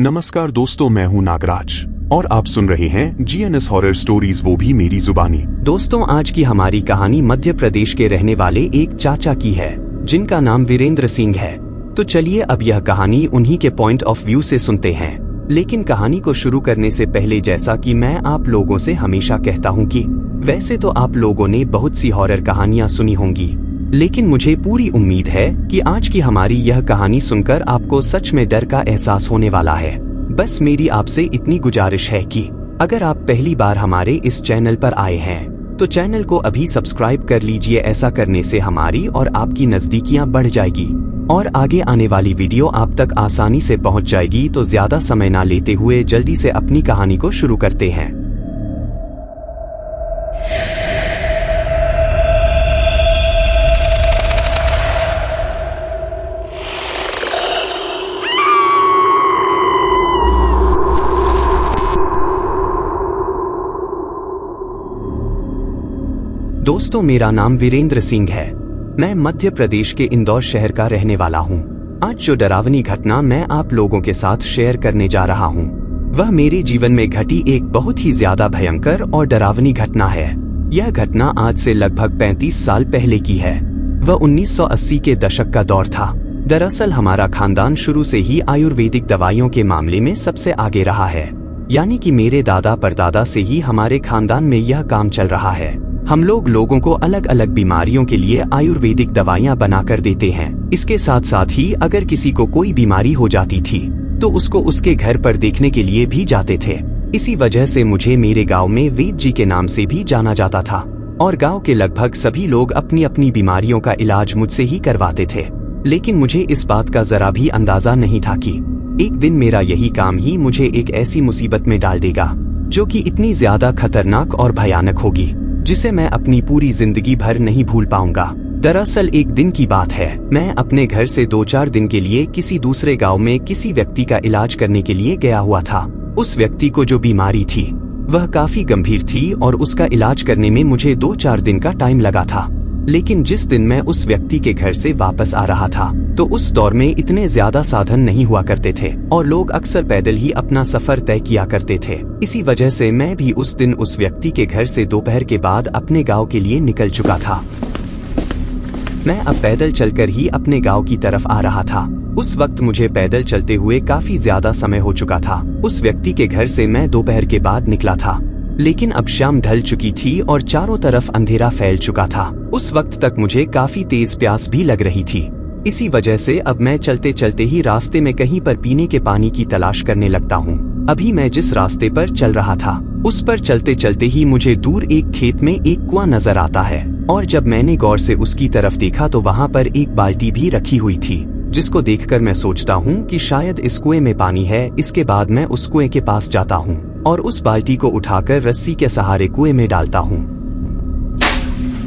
नमस्कार दोस्तों, मैं हूं नागराज और आप सुन रहे हैं जीएनएस हॉरर स्टोरीज, वो भी मेरी जुबानी। दोस्तों, आज की हमारी कहानी मध्य प्रदेश के रहने वाले एक चाचा की है जिनका नाम वीरेंद्र सिंह है। तो चलिए अब यह कहानी उन्हीं के पॉइंट ऑफ व्यू से सुनते हैं। लेकिन कहानी को शुरू करने से पहले, जैसा कि मैं आप लोगों से हमेशा कहता हूं कि वैसे तो आप लोगों ने बहुत सी हॉरर कहानियां सुनी होंगी, लेकिन मुझे पूरी उम्मीद है कि आज की हमारी यह कहानी सुनकर आपको सच में डर का एहसास होने वाला है। बस मेरी आपसे इतनी गुजारिश है कि अगर आप पहली बार हमारे इस चैनल पर आए हैं तो चैनल को अभी सब्सक्राइब कर लीजिए। ऐसा करने से हमारी और आपकी नजदीकियां बढ़ जाएगी और आगे आने वाली वीडियो आप तक आसानी से पहुंच जाएगी। तो ज्यादा समय ना लेते हुए जल्दी से अपनी कहानी को शुरू करते हैं। दोस्तों, मेरा नाम वीरेंद्र सिंह है। मैं मध्य प्रदेश के इंदौर शहर का रहने वाला हूँ। आज जो डरावनी घटना मैं आप लोगों के साथ शेयर करने जा रहा हूँ, वह मेरे जीवन में घटी एक बहुत ही ज्यादा भयंकर और डरावनी घटना है। यह घटना आज से लगभग 35 साल पहले की है। वह 1980 के दशक का दौर था। दरअसल हमारा खानदान शुरू से ही आयुर्वेदिक दवाइयों के मामले में सबसे आगे रहा है। यानी कि मेरे दादा परदादा से ही हमारे खानदान में यह काम चल रहा है। हम लोगों को अलग अलग बीमारियों के लिए आयुर्वेदिक दवाइयां बनाकर देते हैं। इसके साथ साथ ही अगर किसी को कोई बीमारी हो जाती थी तो उसको उसके घर पर देखने के लिए भी जाते थे। इसी वजह से मुझे मेरे गांव में वेद जी के नाम से भी जाना जाता था और गांव के लगभग सभी लोग अपनी अपनी बीमारियों का इलाज मुझसे ही करवाते थे। लेकिन मुझे इस बात का जरा भी अंदाजा नहीं था कि एक दिन मेरा यही काम ही मुझे एक ऐसी मुसीबत में डाल देगा जो कि इतनी ज्यादा खतरनाक और भयानक होगी जिसे मैं अपनी पूरी जिंदगी भर नहीं भूल पाऊंगा। दरअसल एक दिन की बात है, मैं अपने घर से 2-4 दिन के लिए किसी दूसरे गांव में किसी व्यक्ति का इलाज करने के लिए गया हुआ था। उस व्यक्ति को जो बीमारी थी वह काफी गंभीर थी और उसका इलाज करने में मुझे 2-4 दिन का टाइम लगा था। लेकिन जिस दिन मैं उस व्यक्ति के घर से वापस आ रहा था तो उस दौर में इतने ज्यादा साधन नहीं हुआ करते थे और लोग अक्सर पैदल ही अपना सफर तय किया करते थे। इसी वजह से मैं भी उस दिन उस व्यक्ति के घर से दोपहर के बाद अपने गांव के लिए निकल चुका था। मैं अब पैदल चलकर ही अपने गांव की तरफ आ रहा था। उस वक्त मुझे पैदल चलते हुए काफी ज्यादा समय हो चुका था। उस व्यक्ति के घर से मैं दोपहर के बाद निकला था, लेकिन अब शाम ढल चुकी थी और चारों तरफ अंधेरा फैल चुका था। उस वक्त तक मुझे काफी तेज प्यास भी लग रही थी। इसी वजह से अब मैं चलते चलते ही रास्ते में कहीं पर पीने के पानी की तलाश करने लगता हूँ। अभी मैं जिस रास्ते पर चल रहा था उस पर चलते चलते ही मुझे दूर एक खेत में एक कुआं नजर आता है और जब मैंने गौर से उसकी तरफ देखा तो वहाँ पर एक बाल्टी भी रखी हुई थी, जिसको देखकर मैं सोचता हूँ कि शायद इस कुएं में पानी है। इसके बाद मैं उस कुएं के पास जाता हूँ और उस बाल्टी को उठाकर रस्सी के सहारे कुएं में डालता हूँ।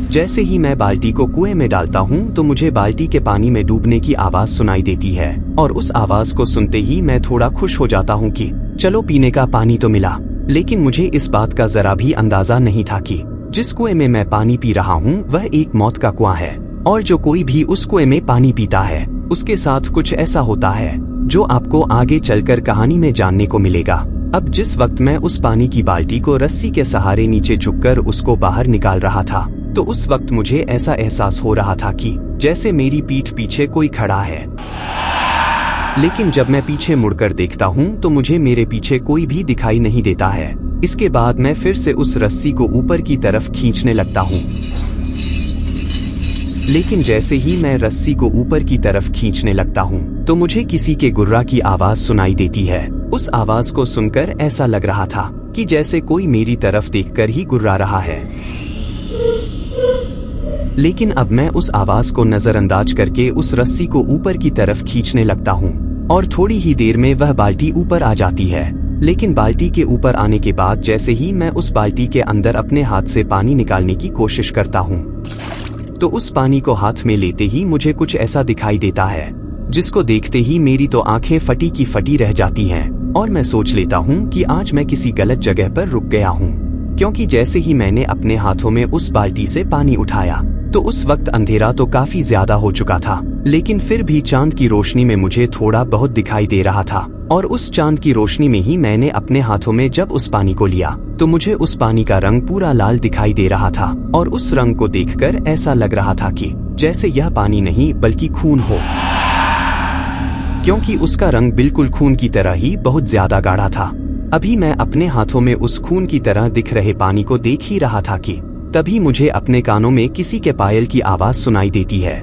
जैसे ही मैं बाल्टी को कुएं में डालता हूँ तो मुझे बाल्टी के पानी में डूबने की आवाज सुनाई देती है और उस आवाज को सुनते ही मैं थोड़ा खुश हो जाता हूँ कि चलो पीने का पानी तो मिला। लेकिन मुझे इस बात का जरा भी अंदाजा नहीं था कि जिस कुएं में मैं पानी पी रहा हूँ वह एक मौत का कुआं है और जो कोई भी उस कुएं में पानी पीता है उसके साथ कुछ ऐसा होता है जो आपको आगे चलकर कहानी में जानने को मिलेगा। अब जिस वक्त मैं उस पानी की बाल्टी को रस्सी के सहारे नीचे झुककर उसको बाहर निकाल रहा था तो उस वक्त मुझे ऐसा एहसास हो रहा था कि जैसे मेरी पीठ पीछे कोई खड़ा है। लेकिन जब मैं पीछे मुड़कर देखता हूँ तो मुझे मेरे पीछे कोई भी दिखाई नहीं देता है। इसके बाद मैं फिर से उस रस्सी को ऊपर की तरफ खींचने लगता हूँ। लेकिन जैसे ही मैं रस्सी को ऊपर की तरफ खींचने लगता हूँ तो मुझे किसी के गुर्रा की आवाज सुनाई देती है। उस आवाज को सुनकर ऐसा लग रहा था कि जैसे कोई मेरी तरफ देखकर ही गुर्रा रहा है। लेकिन अब मैं उस आवाज को नजरअंदाज करके उस रस्सी को ऊपर की तरफ खींचने लगता हूँ और थोड़ी ही देर में वह बाल्टी ऊपर आ जाती है। लेकिन बाल्टी के ऊपर आने के बाद जैसे ही मैं उस बाल्टी के अंदर अपने हाथ से पानी निकालने की कोशिश करता हूँ तो उस पानी को हाथ में लेते ही मुझे कुछ ऐसा दिखाई देता है जिसको देखते ही मेरी तो आंखें फटी की फटी रह जाती हैं और मैं सोच लेता हूँ कि आज मैं किसी गलत जगह पर रुक गया हूँ, क्योंकि जैसे ही मैंने अपने हाथों में उस बाल्टी से पानी उठाया तो उस वक्त अंधेरा तो काफी ज्यादा हो चुका था, लेकिन फिर भी चांद की रोशनी में मुझे थोड़ा बहुत दिखाई दे रहा था। और उस चांद की रोशनी में ही मैंने अपने हाथों में जब उस पानी को लिया तो मुझे उस पानी का रंग पूरा लाल दिखाई दे रहा था। और उस रंग को देखकर ऐसा लग रहा था कि जैसे यह पानी नहीं बल्कि खून हो, क्योंकि उसका रंग बिल्कुल खून की तरह ही बहुत ज्यादा गाढ़ा था। अभी मैं अपने हाथों में उस खून की तरह दिख रहे पानी को देख ही रहा था कि तभी मुझे अपने कानों में किसी के पायल की आवाज सुनाई देती है।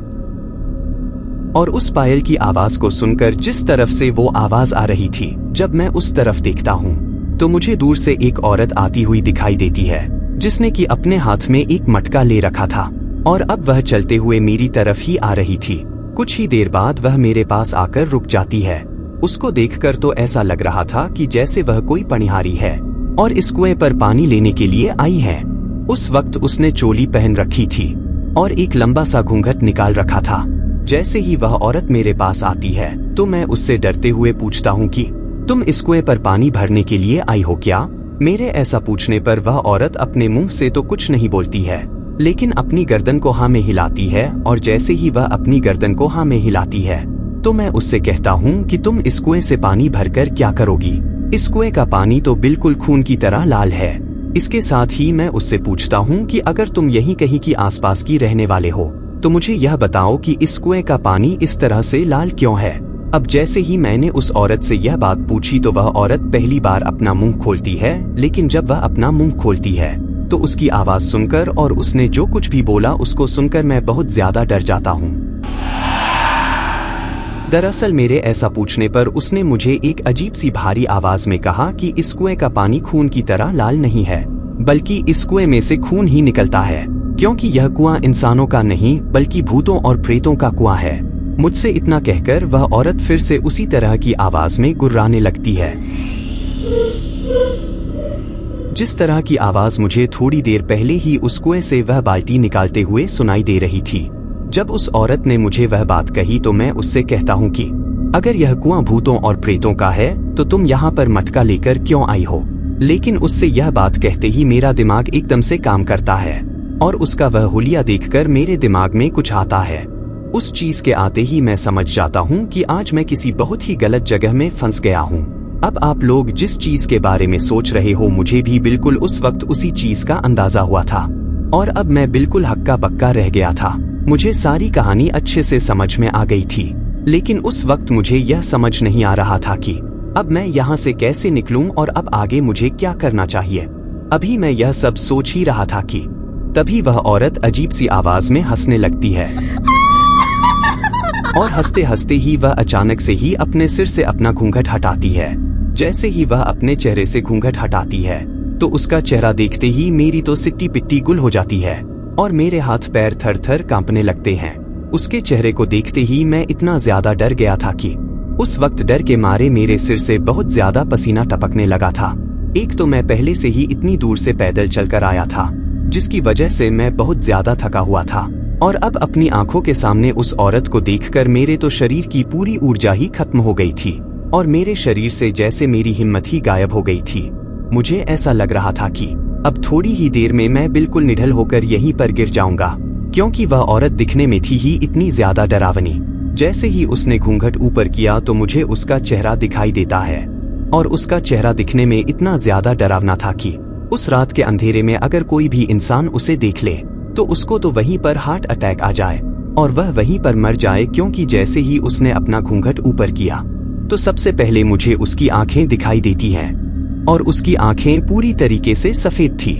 और उस पायल की आवाज को सुनकर जिस तरफ से वो आवाज आ रही थी, जब मैं उस तरफ देखता हूँ तो मुझे दूर से एक औरत आती हुई दिखाई देती है, जिसने कि अपने हाथ में एक मटका ले रखा था और अब वह चलते हुए मेरी तरफ ही आ रही थी। कुछ ही देर बाद वह मेरे पास आकर रुक जाती है। उसको देखकर तो ऐसा लग रहा था कि जैसे वह कोई पनिहारी है और इस कुएं पर पानी लेने के लिए आई है। उस वक्त उसने चोली पहन रखी थी और एक लंबा सा घूंघट निकाल रखा था। जैसे ही वह औरत मेरे पास आती है तो मैं उससे डरते हुए पूछता हूँ कि तुम इस कुएं पर पानी भरने के लिए आई हो क्या? मेरे ऐसा पूछने पर वह औरत अपने मुंह से तो कुछ नहीं बोलती है, लेकिन अपनी गर्दन को हाँ में हिलाती है। और जैसे ही वह अपनी गर्दन को हाँ में हिलाती है तो मैं उससे कहता हूँ कि तुम इस कुएं से पानी भरकर क्या करोगी? इस कुएं का पानी तो बिल्कुल खून की तरह लाल है। इसके साथ ही मैं उससे पूछता हूँ कि अगर तुम यहीं कहीं की आसपास की रहने वाले हो तो मुझे यह बताओ कि इस कुएं का पानी इस तरह से लाल क्यों है? अब जैसे ही मैंने उस औरत से यह बात पूछी तो वह औरत पहली बार अपना मुंह खोलती है, लेकिन जब वह अपना मुंह खोलती है तो उसकी आवाज सुनकर और उसने जो कुछ भी बोला उसको सुनकर मैं बहुत ज्यादा डर जाता हूँ। दरअसल मेरे ऐसा पूछने पर उसने मुझे एक अजीब सी भारी आवाज में कहा कि इस कुएं का पानी खून की तरह लाल नहीं है, बल्कि इस कुएं में से खून ही निकलता है, क्योंकि यह कुआं इंसानों का नहीं बल्कि भूतों और प्रेतों का कुआं है। मुझसे इतना कहकर वह औरत फिर से उसी तरह की आवाज में गुर्राने लगती है, जिस तरह की आवाज मुझे थोड़ी देर पहले ही उस कुएं से वह बाल्टी निकालते हुए सुनाई दे रही थी। जब उस औरत ने मुझे वह बात कही तो मैं उससे कहता हूँ कि अगर यह कुआं भूतों और प्रेतों का है तो तुम यहाँ पर मटका लेकर क्यों आई हो? लेकिन उससे यह बात कहते ही मेरा दिमाग एकदम से काम करता है और उसका वह हुलिया देखकर मेरे दिमाग में कुछ आता है। उस चीज के आते ही मैं समझ जाता हूँ कि आज मैं किसी बहुत ही गलत जगह में फंस गया हूँ। अब आप लोग जिस चीज के बारे में सोच रहे हो, मुझे भी बिल्कुल उस वक्त उसी चीज का अंदाजा हुआ था और अब मैं बिल्कुल हक्का बक्का रह गया था। मुझे सारी कहानी अच्छे से समझ में आ गई थी, लेकिन उस वक्त मुझे यह समझ नहीं आ रहा था कि अब मैं यहाँ से कैसे निकलूं और अब आगे मुझे क्या करना चाहिए। अभी मैं यह सब सोच ही रहा था कि तभी वह औरत अजीब सी आवाज में हंसने लगती है और हंसते हंसते ही वह अचानक से ही अपने सिर से अपना घूंघट हटाती है। जैसे ही वह अपने चेहरे से घूंघट हटाती है तो उसका चेहरा देखते ही मेरी तो सिट्टी पिट्टी गुल हो जाती है और मेरे हाथ पैर थर थर कांपने लगते हैं। उसके चेहरे को देखते ही मैं इतना ज्यादा डर गया था कि उस वक्त डर के मारे मेरे सिर से बहुत ज्यादा पसीना टपकने लगा था। एक तो मैं पहले से ही इतनी दूर से पैदल चलकर आया था, जिसकी वजह से मैं बहुत ज्यादा थका हुआ था और अब अपनी आंखों के सामने उस औरत को देखकर मेरे तो शरीर की पूरी ऊर्जा ही खत्म हो गई थी और मेरे शरीर से जैसे मेरी हिम्मत ही गायब हो गई थी। मुझे ऐसा लग रहा था कि अब थोड़ी ही देर में मैं बिल्कुल निढल होकर यहीं पर गिर जाऊंगा, क्योंकि वह औरत दिखने में थी ही इतनी ज्यादा डरावनी। जैसे ही उसने घूंघट ऊपर किया तो मुझे उसका चेहरा दिखाई देता है और उसका चेहरा दिखने में इतना ज्यादा डरावना था कि उस रात के अंधेरे में अगर कोई भी इंसान उसे देख ले तो उसको तो वहीं पर हार्ट अटैक आ जाए और वह वहीं पर मर जाए, क्योंकि जैसे ही उसने अपना घूंघट ऊपर किया तो सबसे पहले मुझे उसकी आंखें दिखाई देती हैं और उसकी आंखें पूरी तरीके से सफेद थी।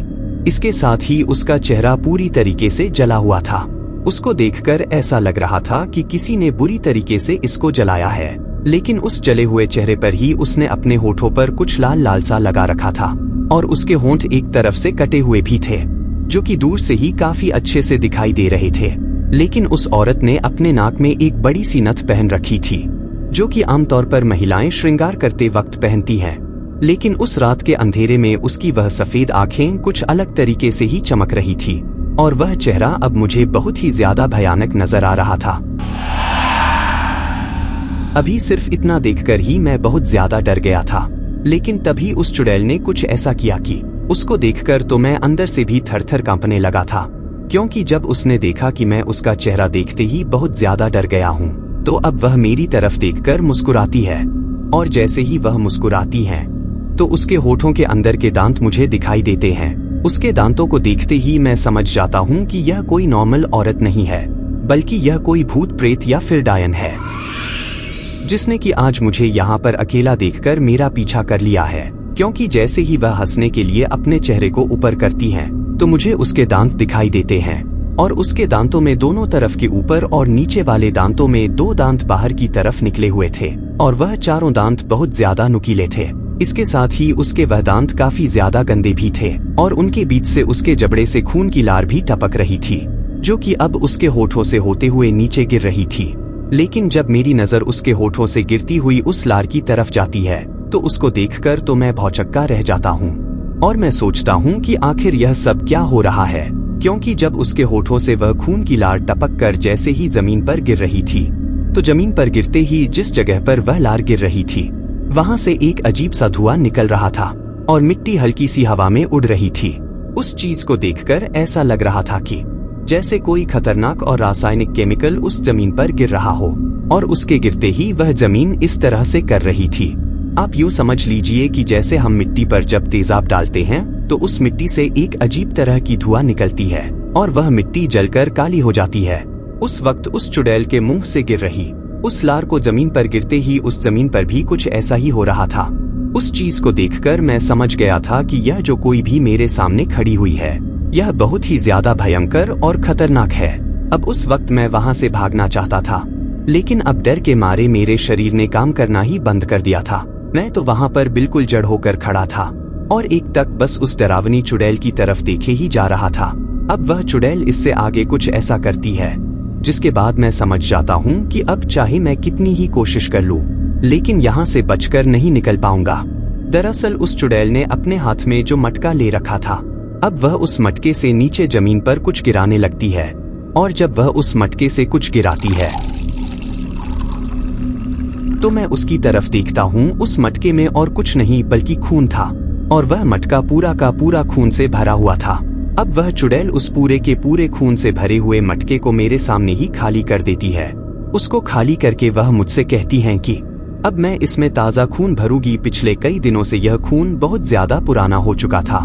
इसके साथ ही उसका चेहरा पूरी तरीके से जला हुआ था। उसको देखकर ऐसा लग रहा था कि किसी ने बुरी तरीके से इसको जलाया है, लेकिन उस जले हुए चेहरे पर ही उसने अपने होठों पर कुछ लाल लाल सा लगा रखा था और उसके होंठ एक तरफ से कटे हुए भी थे, जो कि दूर से ही काफी अच्छे से दिखाई दे रहे थे। लेकिन उस औरत ने अपने नाक में एक बड़ी सी नथ पहन रखी थी, जो कि आमतौर पर महिलाएं श्रृंगार करते वक्त पहनती हैं। लेकिन उस रात के अंधेरे में उसकी वह सफेद आंखें कुछ अलग तरीके से ही चमक रही थी और वह चेहरा अब मुझे बहुत ही ज्यादा भयानक नजर आ रहा था। अभी सिर्फ इतना देखकर ही मैं बहुत ज्यादा डर गया था, लेकिन तभी उस चुड़ैल ने कुछ ऐसा किया कि उसको देखकर तो मैं अंदर से भी थर थर कांपने लगा था। क्योंकि जब उसने देखा कि मैं उसका चेहरा देखते ही बहुत ज्यादा डर गया हूँ, तो अब वह मेरी तरफ देखकर मुस्कुराती है। और जैसे ही वह मुस्कुराती है तो उसके होठों के अंदर के दांत मुझे दिखाई देते हैं। उसके दांतों को देखते ही मैं समझ जाता हूँ कि यह कोई नॉर्मल औरत नहीं है, बल्कि यह कोई भूत प्रेत या फिर डायन है, जिसने कि आज मुझे यहाँ पर अकेला देखकर मेरा पीछा कर लिया है। क्योंकि जैसे ही वह हंसने के लिए अपने चेहरे को ऊपर करती है तो मुझे उसके दांत दिखाई देते हैं, और उसके दांतों में दोनों तरफ के ऊपर और नीचे वाले दांतों में 2 दांत बाहर की तरफ निकले हुए थे, और वह चारों दांत बहुत ज्यादा नुकीले थे। इसके साथ ही उसके वह दांत काफी ज्यादा गंदे भी थे, और उनके बीच से उसके जबड़े से खून की लार भी टपक रही थी, जो कि अब उसके होठों से होते हुए नीचे गिर रही थी। लेकिन जब मेरी नजर उसके होठों से गिरती हुई उस लार की तरफ जाती है तो उसको देखकर तो मैं भौचक्का रह जाता हूँ, और मैं सोचता हूँ कि आखिर यह सब क्या हो रहा है। क्योंकि जब उसके होठों से वह खून की लार टपक कर जैसे ही जमीन पर गिर रही थी, तो जमीन पर गिरते ही जिस जगह पर वह लार गिर रही थी वहां से एक अजीब सा धुआं निकल रहा था, और मिट्टी हल्की सी हवा में उड़ रही थी। उस चीज को देखकर ऐसा लग रहा था कि जैसे कोई खतरनाक और रासायनिक केमिकल उस जमीन पर गिर रहा हो, और उसके गिरते ही वह जमीन इस तरह से कर रही थी। आप यूँ समझ लीजिए कि जैसे हम मिट्टी पर जब तेजाब डालते हैं तो उस मिट्टी से एक अजीब तरह की धुआं निकलती है, और वह मिट्टी जलकर काली हो जाती है। उस वक्त उस चुड़ैल के मुंह से गिर रही उस लार को जमीन पर गिरते ही उस जमीन पर भी कुछ ऐसा ही हो रहा था। उस चीज को देखकर मैं समझ गया था कि यह जो कोई भी मेरे सामने खड़ी हुई है, यह बहुत ही ज्यादा भयंकर और खतरनाक है। अब उस वक्त मैं वहां से भागना चाहता था, लेकिन अब डर के मारे मेरे शरीर ने काम करना ही बंद कर दिया था। मैं तो वहां पर बिल्कुल जड़ होकर खड़ा था, और एक टक बस उस डरावनी चुड़ैल की तरफ देखे ही जा रहा था। अब वह चुड़ैल इससे आगे कुछ ऐसा करती है जिसके बाद मैं समझ जाता हूँ कि अब चाहे मैं कितनी ही कोशिश कर लूँ, लेकिन यहाँ से बचकर नहीं निकल पाऊंगा। दरअसल उस चुड़ैल ने अपने हाथ में जो मटका ले रखा था, अब वह उस मटके से नीचे जमीन पर कुछ गिराने लगती है, और जब वह उस मटके से कुछ गिराती है तो मैं उसकी तरफ देखता हूँ। उस मटके में और कुछ नहीं बल्कि खून था, और वह मटका पूरा का पूरा खून से भरा हुआ था। अब वह चुड़ैल उस पूरे के पूरे खून से भरे हुए मटके को मेरे सामने ही खाली कर देती है। उसको खाली करके वह मुझसे कहती है कि अब मैं इसमें ताज़ा खून भरूंगी। पिछले कई दिनों से यह खून बहुत ज्यादा पुराना हो चुका था,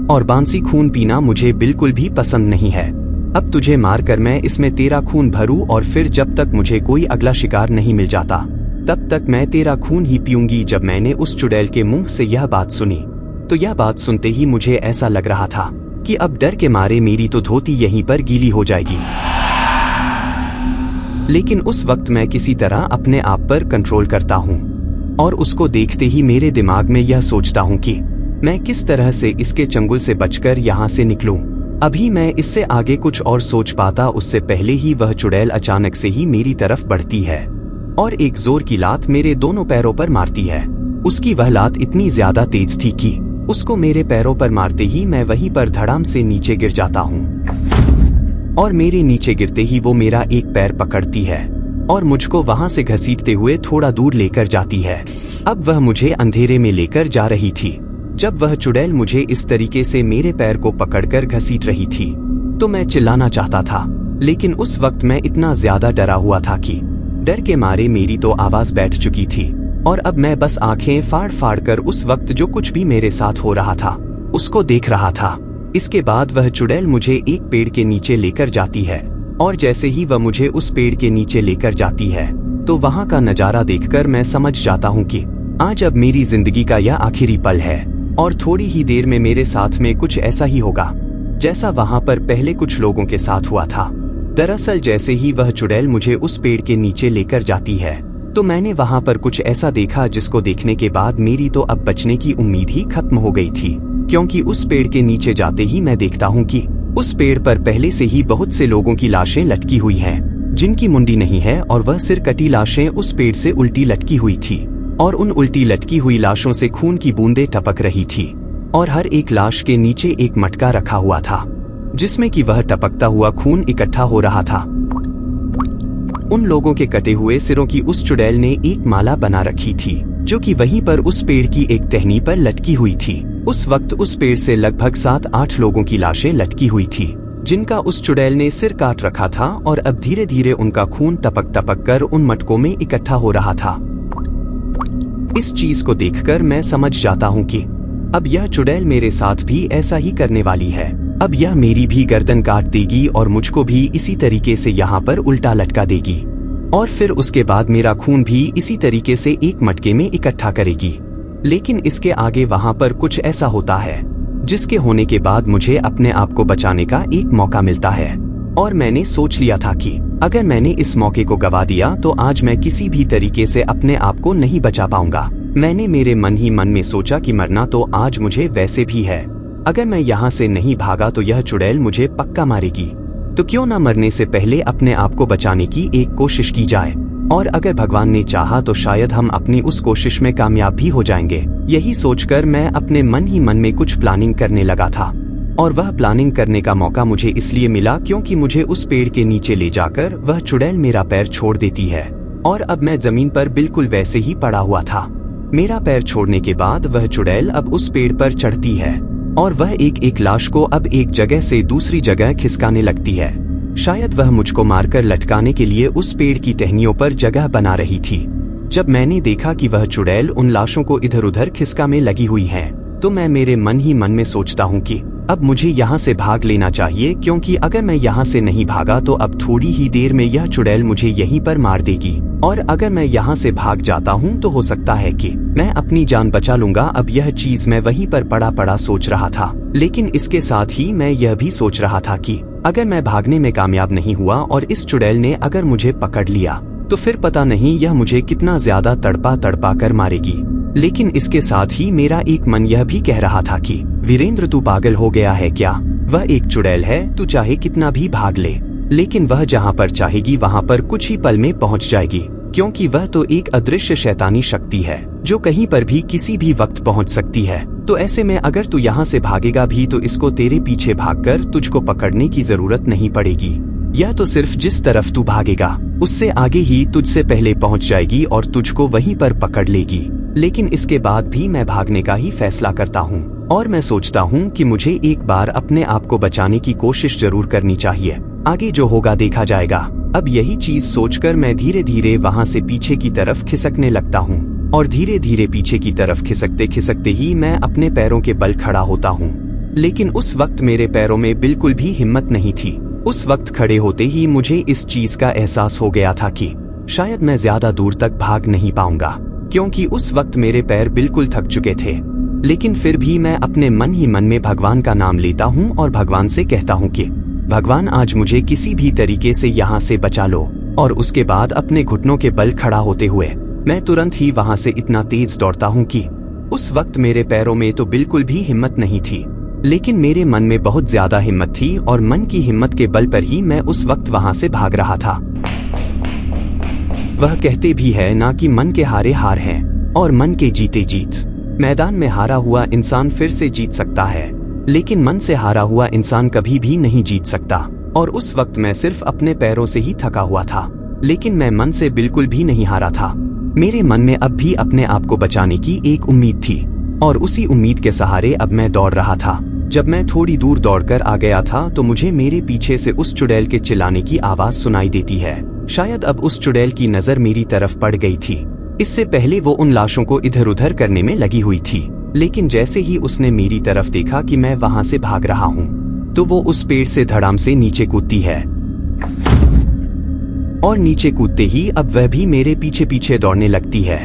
और बांसी खून पीना मुझे बिल्कुल भी पसंद नहीं है। अब तुझे मारकर मैं इसमें तेरा खून भरूं, और फिर जब तक मुझे कोई अगला शिकार नहीं मिल जाता तब तक मैं तेरा खून ही पीऊंगी। जब मैंने उस चुड़ैल के मुंह से यह बात सुनी तो यह बात सुनते ही मुझे ऐसा लग रहा था कि अब डर के मारे मेरी तो धोती यहीं पर गीली हो जाएगी। लेकिन उस वक्त मैं किसी तरह अपने आप पर कंट्रोल करता हूँ, और उसको देखते ही मेरे दिमाग में यह सोचता हूँ कि मैं किस तरह से इसके चंगुल से बचकर यहाँ से निकलूं। अभी मैं इससे आगे कुछ और सोच पाता उससे पहले ही वह चुड़ैल अचानक से ही मेरी तरफ बढ़ती है, और एक जोर की लात मेरे दोनों पैरों पर मारती है। उसकी वह लात इतनी ज्यादा तेज थी कि उसको मेरे पैरों पर मारते ही मैं वहीं पर धड़ाम से नीचे गिर जाता हूँ, और मेरे नीचे गिरते ही वो मेरा एक पैर पकड़ती है और मुझको वहां से घसीटते हुए थोड़ा दूर लेकर जाती है। अब वह मुझे अंधेरे में लेकर जा रही थी। जब वह चुड़ैल मुझे इस तरीके से मेरे पैर को पकड़कर घसीट रही थी तो मैं चिल्लाना चाहता था, लेकिन उस वक्त मैं इतना ज्यादा डरा हुआ था कि डर के मारे मेरी तो आवाज बैठ चुकी थी, और अब मैं बस आंखें फाड़ फाड़ कर उस वक्त जो कुछ भी मेरे साथ हो रहा था उसको देख रहा था। इसके बाद वह चुड़ैल मुझे एक पेड़ के नीचे लेकर जाती है, और जैसे ही वह मुझे उस पेड़ के नीचे लेकर जाती है तो वहां का नजारा देखकर मैं समझ जाता हूँ कि आज अब मेरी जिंदगी का यह आखिरी पल है, और थोड़ी ही देर में मेरे साथ में कुछ ऐसा ही होगा जैसा वहां पर पहले कुछ लोगों के साथ हुआ था। दरअसल जैसे ही वह चुड़ैल मुझे उस पेड़ के नीचे लेकर जाती है तो मैंने वहां पर कुछ ऐसा देखा जिसको देखने के बाद मेरी तो अब बचने की उम्मीद ही खत्म हो गई थी, क्योंकि उस पेड़ के नीचे जाते ही मैं देखता हूँ कि उस पेड़ पर पहले से ही बहुत से लोगों की लाशें लटकी हुई हैं, जिनकी मुंडी नहीं है, और वह सिर कटी लाशें उस पेड़ से उल्टी लटकी हुई थी, और उन उल्टी लटकी हुई लाशों से खून की बूंदें टपक रही थी, और हर एक लाश के नीचे एक मटका रखा हुआ था जिसमें कि वह टपकता हुआ खून इकट्ठा हो रहा था। उन लोगों के कटे हुए सिरों की उस चुड़ैल ने एक माला बना रखी थी, जो कि वहीं पर उस पेड़ की एक टहनी पर लटकी हुई थी। उस वक्त उस पेड़ से लगभग 7-8 लोगों की लाशें लटकी हुई थी, जिनका उस चुड़ैल ने सिर काट रखा था और अब धीरे धीरे उनका खून टपक टपक कर उन मटकों में इकट्ठा हो रहा था। इस चीज को देखकर मैं समझ जाता हूँ कि अब यह चुड़ैल मेरे साथ भी ऐसा ही करने वाली है। अब यह मेरी भी गर्दन काट देगी और मुझको भी इसी तरीके से यहाँ पर उल्टा लटका देगी और फिर उसके बाद मेरा खून भी इसी तरीके से एक मटके में इकट्ठा करेगी। लेकिन इसके आगे वहाँ पर कुछ ऐसा होता है जिसके होने के बाद मुझे अपने आप को बचाने का एक मौका मिलता है। और मैंने सोच लिया था कि अगर मैंने इस मौके को गवा दिया तो आज मैं किसी भी तरीके से अपने आप को नहीं बचा पाऊंगा। मैंने मेरे मन ही मन में सोचा कि मरना तो आज मुझे वैसे भी है। अगर मैं यहाँ से नहीं भागा तो यह चुड़ैल मुझे पक्का मारेगी, तो क्यों ना मरने से पहले अपने आप को बचाने की एक कोशिश की जाए। और अगर भगवान ने चाहा तो शायद हम अपनी उस कोशिश में कामयाब भी हो जाएंगे। यही सोचकर मैं अपने मन ही मन में कुछ प्लानिंग करने लगा था। और वह प्लानिंग करने का मौका मुझे इसलिए मिला क्योंकि मुझे उस पेड़ के नीचे ले जाकर वह चुड़ैल मेरा पैर छोड़ देती है और अब मैं जमीन पर बिल्कुल वैसे ही पड़ा हुआ था। मेरा पैर छोड़ने के बाद वह चुड़ैल अब उस पेड़ पर चढ़ती है और वह एक एक लाश को अब एक जगह से दूसरी जगह खिसकाने लगती है। शायद वह मुझको मारकर लटकाने के लिए उस पेड़ की टहनियों पर जगह बना रही थी। जब मैंने देखा कि वह चुड़ैल उन लाशों को इधर उधर खिसका में लगी हुई है तो मैं मेरे मन ही मन में सोचता हूँ कि अब मुझे यहाँ से भाग लेना चाहिए, क्योंकि अगर मैं यहाँ से नहीं भागा तो अब थोड़ी ही देर में यह चुड़ैल मुझे यहीं पर मार देगी। और अगर मैं यहाँ से भाग जाता हूँ तो हो सकता है कि मैं अपनी जान बचा लूंगा। अब यह चीज मैं वहीं पर पड़ा पड़ा सोच रहा था, लेकिन इसके साथ ही मैं यह भी सोच रहा था कि अगर मैं भागने में कामयाब नहीं हुआ और इस चुड़ैल ने अगर मुझे पकड़ लिया तो फिर पता नहीं यह मुझे कितना ज्यादा तड़पा तड़पा कर मारेगी। लेकिन इसके साथ ही मेरा एक मन यह भी कह रहा था कि वीरेंद्र तू पागल हो गया है क्या? वह एक चुड़ैल है, तू चाहे कितना भी भाग ले, लेकिन वह जहाँ पर चाहेगी वहाँ पर कुछ ही पल में पहुँच जाएगी, क्योंकि वह तो एक अदृश्य शैतानी शक्ति है जो कहीं पर भी किसी भी वक्त पहुँच सकती है। तो ऐसे में अगर तू यहाँ से भागेगा भी तो इसको तेरे पीछे भागकर तुझको पकड़ने की जरूरत नहीं पड़ेगी। यह तो सिर्फ जिस तरफ तू भागेगा उससे आगे ही तुझसे पहले पहुँच जाएगी और तुझको वहीं पर पकड़ लेगी। लेकिन इसके बाद भी मैं भागने का ही फैसला करता हूँ और मैं सोचता हूँ कि मुझे एक बार अपने आप को बचाने की कोशिश जरूर करनी चाहिए। आगे जो होगा देखा जाएगा। अब यही चीज सोचकर मैं धीरे धीरे वहाँ से पीछे की तरफ खिसकने लगता हूँ और धीरे धीरे पीछे की तरफ खिसकते खिसकते ही मैं अपने पैरों के बल खड़ा होता हूँ। लेकिन उस वक्त मेरे पैरों में बिल्कुल भी हिम्मत नहीं थी। उस वक्त खड़े होते ही मुझे इस चीज का एहसास हो गया था कि शायद मैं ज्यादा दूर तक भाग नहीं पाऊंगा, क्योंकि उस वक्त मेरे पैर बिल्कुल थक चुके थे। लेकिन फिर भी मैं अपने मन ही मन में भगवान का नाम लेता हूँ और भगवान से कहता हूँ कि भगवान आज मुझे किसी भी तरीके से यहाँ से बचा लो। और उसके बाद अपने घुटनों के बल खड़ा होते हुए मैं तुरंत ही वहाँ से इतना तेज दौड़ता हूँ कि उस वक्त मेरे पैरों में तो बिल्कुल भी हिम्मत नहीं थी, लेकिन मेरे मन में बहुत ज्यादा हिम्मत थी और मन की हिम्मत के बल पर ही मैं उस वक्त वहाँ से भाग रहा था। वह कहते भी है ना कि मन के हारे हार हैं और मन के जीते जीत। मैदान में हारा हुआ इंसान फिर से जीत सकता है, लेकिन मन से हारा हुआ इंसान कभी भी नहीं जीत सकता। और उस वक्त मैं सिर्फ अपने पैरों से ही थका हुआ था, लेकिन मैं मन से बिल्कुल भी नहीं हारा था। मेरे मन में अब भी अपने आप को बचाने की एक उम्मीद थी और उसी उम्मीद के सहारे अब मैं दौड़ रहा था। जब मैं थोड़ी दूर दौड़कर आ गया था तो मुझे मेरे पीछे से उस चुड़ैल के चिल्लाने की आवाज सुनाई देती है। शायद अब उस चुड़ैल की नजर मेरी तरफ पड़ गई थी। इससे पहले वो उन लाशों को इधर उधर करने में लगी हुई थी, लेकिन जैसे ही उसने मेरी तरफ देखा कि मैं वहां से भाग रहा हूँ तो वो उस पेड़ से धड़ाम से नीचे कूदती है और नीचे कूदते ही अब वह भी मेरे पीछे पीछे दौड़ने लगती है।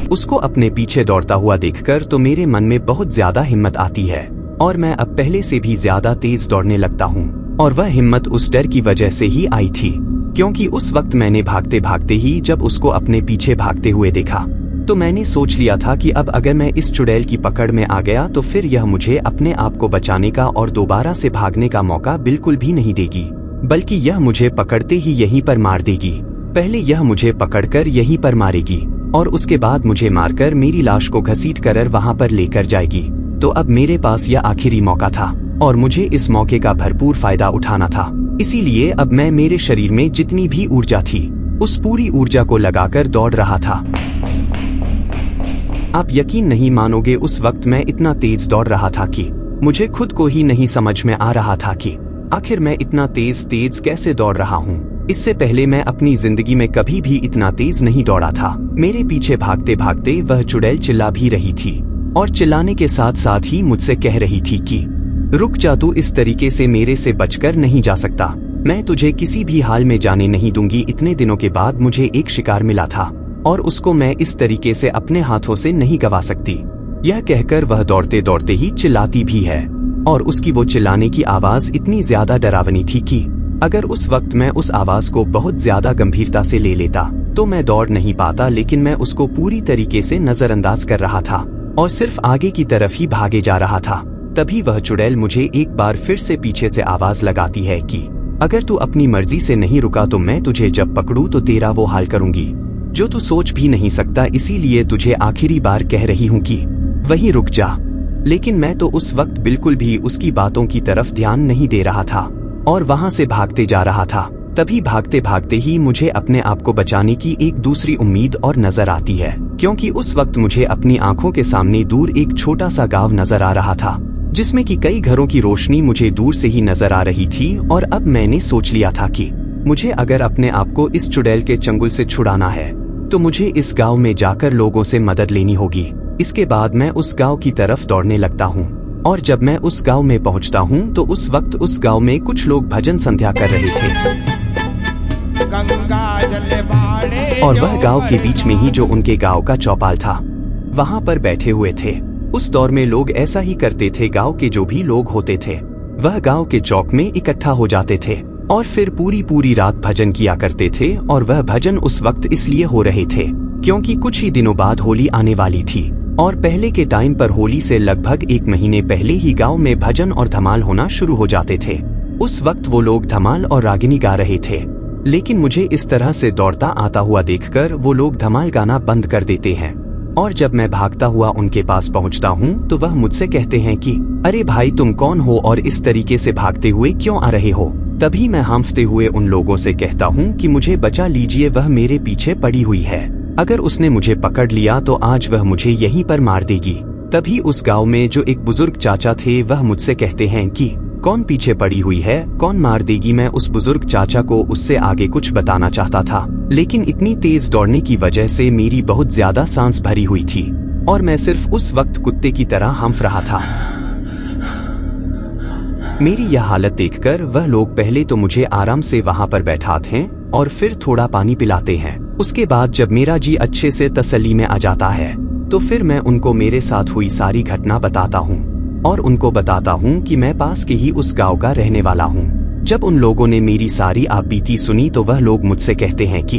उसको अपने पीछे दौड़ता हुआ देखकर तो मेरे मन में बहुत ज्यादा हिम्मत आती है और मैं अब पहले से भी ज्यादा तेज दौड़ने लगता हूँ। और वह हिम्मत उस डर की वजह से ही आई थी, क्योंकि उस वक्त मैंने भागते भागते ही जब उसको अपने पीछे भागते हुए देखा तो मैंने सोच लिया था कि अब अगर मैं इस चुड़ैल की पकड़ में आ गया तो फिर यह मुझे अपने आप को बचाने का और दोबारा से भागने का मौका बिल्कुल भी नहीं देगी, बल्कि यह मुझे पकड़ते ही यहीं पर मार देगी। पहले यह मुझे पकड़कर यहीं पर मारेगी और उसके बाद मुझे मारकर मेरी लाश को घसीट कर वहां पर लेकर जाएगी। तो अब मेरे पास यह आखिरी मौका था और मुझे इस मौके का भरपूर फायदा उठाना था। इसीलिए अब मैं मेरे शरीर में जितनी भी ऊर्जा थी उस पूरी ऊर्जा को लगाकर दौड़ रहा था। आप यकीन नहीं मानोगे, उस वक्त मैं इतना तेज दौड़ रहा था कि मुझे खुद को ही नहीं समझ में आ रहा था कि आखिर मैं इतना तेज तेज कैसे दौड़ रहा हूँ। इससे पहले मैं अपनी जिंदगी में कभी भी इतना तेज नहीं दौड़ा था। मेरे पीछे भागते भागते वह चुड़ैल चिल्ला भी रही थी और चिल्लाने के साथ साथ ही मुझसे कह रही थी कि रुक जा, तू इस तरीके से मेरे से बचकर नहीं जा सकता। मैं तुझे किसी भी हाल में जाने नहीं दूंगी। इतने दिनों के बाद मुझे एक शिकार मिला था और उसको मैं इस तरीके से अपने हाथों से नहीं गवा सकती। यह कहकर वह दौड़ते दौड़ते ही चिल्लाती भी है और उसकी वो चिल्लाने की आवाज इतनी ज्यादा डरावनी थी कि अगर उस वक्त मैं उस आवाज को बहुत ज्यादा गंभीरता से ले लेता तो मैं दौड़ नहीं पाता, लेकिन मैं उसको पूरी तरीके से नजरअंदाज कर रहा था और सिर्फ आगे की तरफ ही भागे जा रहा था। तभी वह चुड़ैल मुझे एक बार फिर से पीछे से आवाज लगाती है कि अगर तू अपनी मर्जी से नहीं रुका तो मैं तुझे जब पकड़ूं तो तेरा वो हाल करूंगी जो तू सोच भी नहीं सकता। इसीलिए तुझे आखिरी बार कह रही हूँ कि वहीं रुक जा। लेकिन मैं तो उस वक्त बिल्कुल भी उसकी बातों की तरफ ध्यान नहीं दे रहा था और वहां से भागते जा रहा था। तभी भागते भागते ही मुझे अपने आप को बचाने की एक दूसरी उम्मीद और नजर आती है, क्योंकि उस वक्त मुझे अपनी आंखों के सामने दूर एक छोटा सा गांव नजर आ रहा था जिसमें कि कई घरों की रोशनी मुझे दूर से ही नजर आ रही थी। और अब मैंने सोच लिया था कि मुझे अगर अपने आप को इस चुड़ैल के चंगुल से छुड़ाना है तो मुझे इस गांव में जाकर लोगों से मदद लेनी होगी। इसके बाद मैं उस गांव की तरफ दौड़ने लगता हूँ और जब मैं उस गांव में पहुँचता हूँ तो उस वक्त उस गांव में कुछ लोग भजन संध्या कर रहे थे और वह गांव के बीच में ही जो उनके गांव का चौपाल था वहां पर बैठे हुए थे। उस दौर में लोग ऐसा ही करते थे। गांव के जो भी लोग होते थे वह गांव के चौक में इकट्ठा हो जाते थे और फिर पूरी रात भजन किया करते थे। और वह भजन उस वक्त इसलिए हो रहे थे क्योंकि कुछ ही दिनों बाद होली आने वाली थी और पहले के टाइम पर होली से लगभग 1 महीने पहले ही गांव में भजन और धमाल होना शुरू हो जाते थे। उस वक्त वो लोग धमाल और रागिनी गा रहे थे, लेकिन मुझे इस तरह से दौड़ता आता हुआ देखकर वो लोग धमाल गाना बंद कर देते हैं। और जब मैं भागता हुआ उनके पास पहुंचता हूं तो वह मुझसे कहते हैं कि अरे भाई, तुम कौन हो और इस तरीके से भागते हुए क्यों आ रहे हो। तभी मैं हांफते हुए उन लोगों से कहता हूं कि मुझे बचा लीजिए, वह मेरे पीछे पड़ी हुई है। अगर उसने मुझे पकड़ लिया तो आज वह मुझे यहीं पर मार देगी। तभी उस गांव में जो एक बुजुर्ग चाचा थे वह मुझसे कहते हैं कि कौन पीछे पड़ी हुई है, कौन मार देगी। मैं उस बुजुर्ग चाचा को उससे आगे कुछ बताना चाहता था, लेकिन इतनी तेज दौड़ने की वजह से मेरी बहुत ज्यादा सांस भरी हुई थी और मैं सिर्फ उस वक्त कुत्ते की तरह हंफ रहा था। मेरी यह हालत देखकर वह लोग पहले तो मुझे आराम से वहां पर बैठाते हैं और फिर थोड़ा पानी पिलाते हैं। उसके बाद जब मेरा जी अच्छे से तसल्ली में आ जाता है तो फिर मैं उनको मेरे साथ हुई सारी घटना बताता हूँ और उनको बताता हूँ कि मैं पास के ही उस गांव का रहने वाला हूँ। जब उन लोगों ने मेरी सारी आपबीती सुनी तो वह लोग मुझसे कहते हैं कि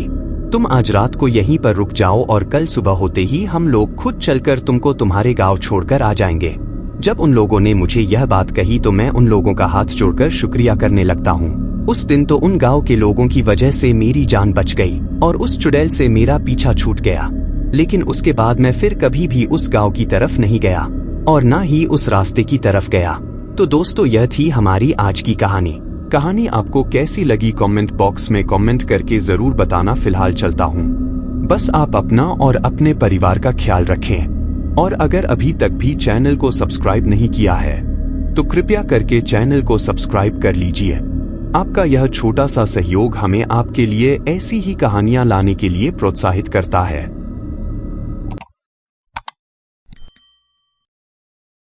तुम आज रात को यहीं पर रुक जाओ और कल सुबह होते ही हम लोग खुद चलकर तुमको तुम्हारे गांव छोड़कर आ जाएंगे। जब उन लोगों ने मुझे यह बात कही तो मैं उन लोगों का हाथ जोड़कर शुक्रिया करने लगता हूँ। उस दिन तो उन गांव के लोगों की वजह से मेरी जान बच गई और उस चुड़ैल से मेरा पीछा छूट गया। लेकिन उसके बाद मैं फिर कभी भी उस गांव की तरफ नहीं गया और ना ही उस रास्ते की तरफ गया। तो दोस्तों, यह थी हमारी आज की कहानी आपको कैसी लगी कमेंट बॉक्स में कमेंट करके जरूर बताना। फिलहाल चलता हूँ, बस आप अपना और अपने परिवार का ख्याल रखें और अगर अभी तक भी चैनल को सब्सक्राइब नहीं किया है तो कृपया करके चैनल को सब्सक्राइब कर लीजिए। आपका यह छोटा सा सहयोग हमें आपके लिए ऐसी ही कहानियां लाने के लिए प्रोत्साहित करता है।